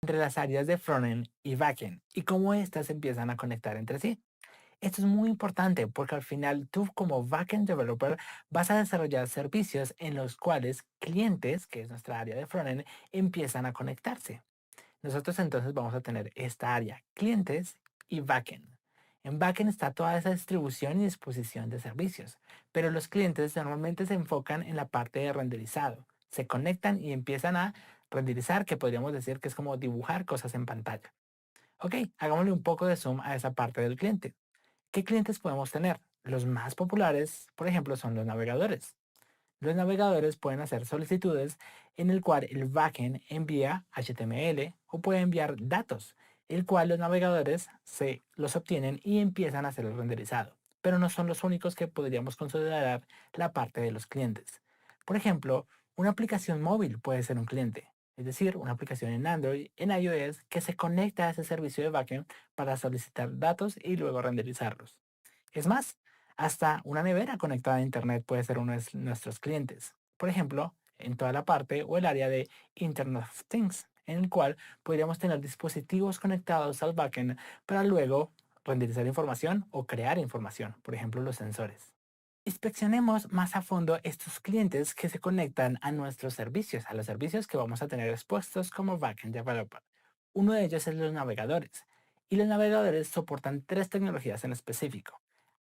entre las áreas de frontend y backend y cómo éstas empiezan a conectar entre sí. Esto es muy importante porque al final tú como backend developer vas a desarrollar servicios en los cuales clientes, que es nuestra área de frontend, empiezan a conectarse. Nosotros entonces vamos a tener esta área, clientes y backend. En backend está toda esa distribución y disposición de servicios, pero los clientes normalmente se enfocan en la parte de renderizado. Se conectan y empiezan a renderizar, que podríamos decir que es como dibujar cosas en pantalla. Ok, hagámosle un poco de zoom a esa parte del cliente. ¿Qué clientes podemos tener? Los más populares, por ejemplo, son los navegadores. Los navegadores pueden hacer solicitudes en el cual el backend envía HTML o puede enviar datos, el cual los navegadores se los obtienen y empiezan a hacer el renderizado. Pero no son los únicos que podríamos considerar la parte de los clientes. Por ejemplo, una aplicación móvil puede ser un cliente, es decir, una aplicación en Android, en iOS, que se conecta a ese servicio de backend para solicitar datos y luego renderizarlos. Es más, hasta una nevera conectada a Internet puede ser uno de nuestros clientes. Por ejemplo, en toda la parte o el área de Internet of Things, en el cual podríamos tener dispositivos conectados al backend para luego renderizar información o crear información, por ejemplo, los sensores. Inspeccionemos más a fondo estos clientes que se conectan a nuestros servicios, a los servicios que vamos a tener expuestos como backend developer. Uno de ellos es los navegadores, y los navegadores soportan tres tecnologías en específico.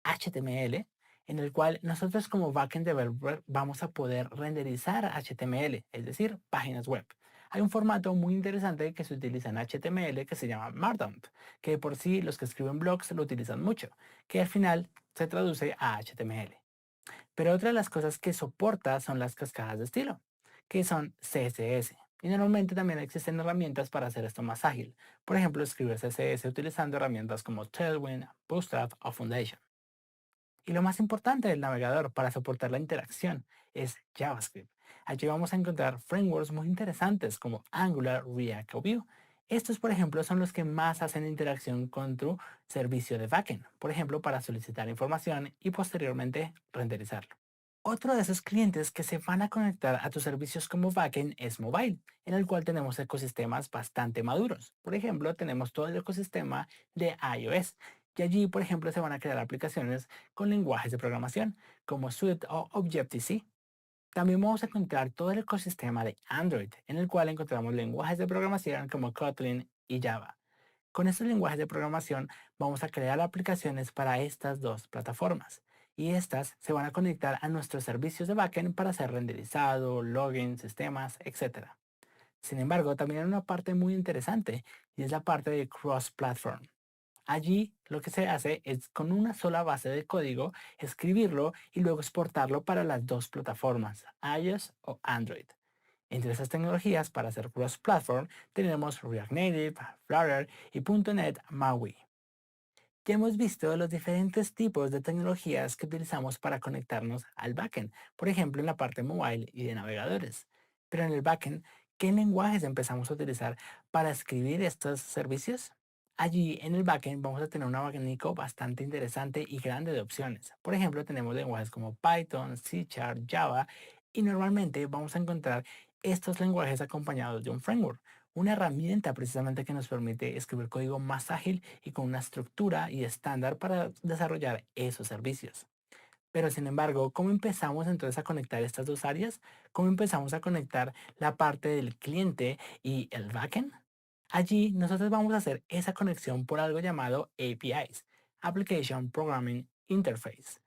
HTML, en el cual nosotros como backend developer vamos a poder renderizar HTML, es decir, páginas web. Hay un formato muy interesante que se utiliza en HTML que se llama Markdown, que de por sí los que escriben blogs lo utilizan mucho, que al final se traduce a HTML. Pero otra de las cosas que soporta son las cascadas de estilo, que son CSS. Y normalmente también existen herramientas para hacer esto más ágil. Por ejemplo, escribir CSS utilizando herramientas como Tailwind, Bootstrap o Foundation. Y lo más importante del navegador para soportar la interacción es JavaScript. Allí vamos a encontrar frameworks muy interesantes como Angular, React o Vue. Estos, por ejemplo, son los que más hacen interacción con tu servicio de backend, por ejemplo, para solicitar información y posteriormente renderizarlo. Otro de esos clientes que se van a conectar a tus servicios como backend es mobile, en el cual tenemos ecosistemas bastante maduros. Por ejemplo, tenemos todo el ecosistema de iOS, y allí, por ejemplo, se van a crear aplicaciones con lenguajes de programación como Swift o Objective-C. También vamos a encontrar todo el ecosistema de Android, en el cual encontramos lenguajes de programación como Kotlin y Java. Con estos lenguajes de programación vamos a crear aplicaciones para estas dos plataformas y estas se van a conectar a nuestros servicios de backend para hacer renderizado, login, sistemas, etcétera. Sin embargo, también hay una parte muy interesante y es la parte de cross-platform. Allí lo que se hace es con una sola base de código escribirlo y luego exportarlo para las dos plataformas, iOS o Android. Entre esas tecnologías para hacer cross-platform tenemos React Native, Flutter y .NET MAUI. Ya hemos visto los diferentes tipos de tecnologías que utilizamos para conectarnos al backend, por ejemplo en la parte mobile y de navegadores. Pero en el backend, ¿qué lenguajes empezamos a utilizar para escribir estos servicios? Allí en el backend vamos a tener un abanico bastante interesante y grande de opciones. Por ejemplo, tenemos lenguajes como Python, C Sharp, Java y normalmente vamos a encontrar estos lenguajes acompañados de un framework, una herramienta precisamente que nos permite escribir código más ágil y con una estructura y estándar para desarrollar esos servicios. Pero sin embargo, ¿cómo empezamos entonces a conectar estas dos áreas? ¿Cómo empezamos a conectar la parte del cliente y el backend? Allí nosotros vamos a hacer esa conexión por algo llamado APIs, Application Programming Interface.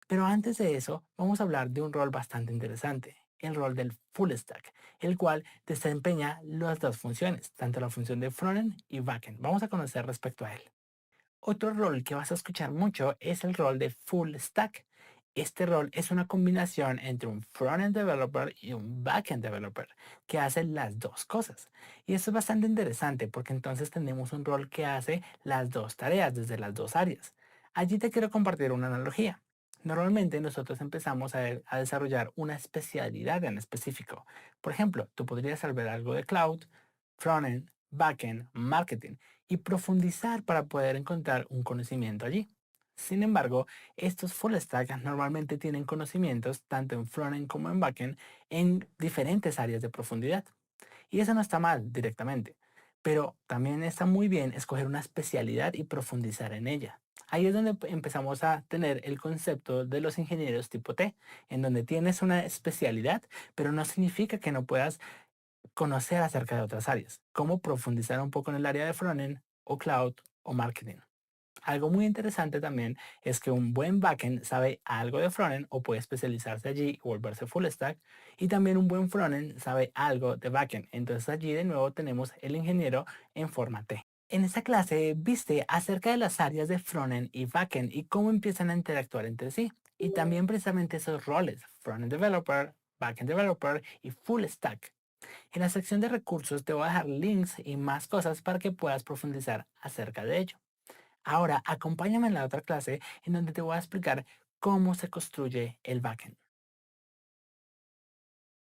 Pero antes de eso, vamos a hablar de un rol bastante interesante, el rol del full stack, el cual desempeña las dos funciones, tanto la función de frontend y backend. Vamos a conocer respecto a él. Otro rol que vas a escuchar mucho es el rol de full stack. Este rol es una combinación entre un frontend developer y un backend developer que hace las dos cosas. Y esto es bastante interesante porque entonces tenemos un rol que hace las dos tareas desde las dos áreas. Allí te quiero compartir una analogía. Normalmente nosotros empezamos a desarrollar una especialidad en específico. Por ejemplo, tú podrías saber algo de cloud, frontend, backend, marketing y profundizar para poder encontrar un conocimiento allí. Sin embargo, estos full stack normalmente tienen conocimientos tanto en frontend como en backend en diferentes áreas de profundidad. Y eso no está mal directamente. Pero también está muy bien escoger una especialidad y profundizar en ella. Ahí es donde empezamos a tener el concepto de los ingenieros tipo T, en donde tienes una especialidad, pero no significa que no puedas conocer acerca de otras áreas, como profundizar un poco en el área de frontend o cloud o marketing. Algo muy interesante también es que un buen backend sabe algo de frontend o puede especializarse allí y volverse full stack. Y también un buen frontend sabe algo de backend. Entonces allí de nuevo tenemos el ingeniero en forma T. En esta clase viste acerca de las áreas de frontend y backend y cómo empiezan a interactuar entre sí. Y también precisamente esos roles, frontend developer, backend developer y full stack. En la sección de recursos te voy a dejar links y más cosas para que puedas profundizar acerca de ello. Ahora, acompáñame en la otra clase en donde te voy a explicar cómo se construye el backend.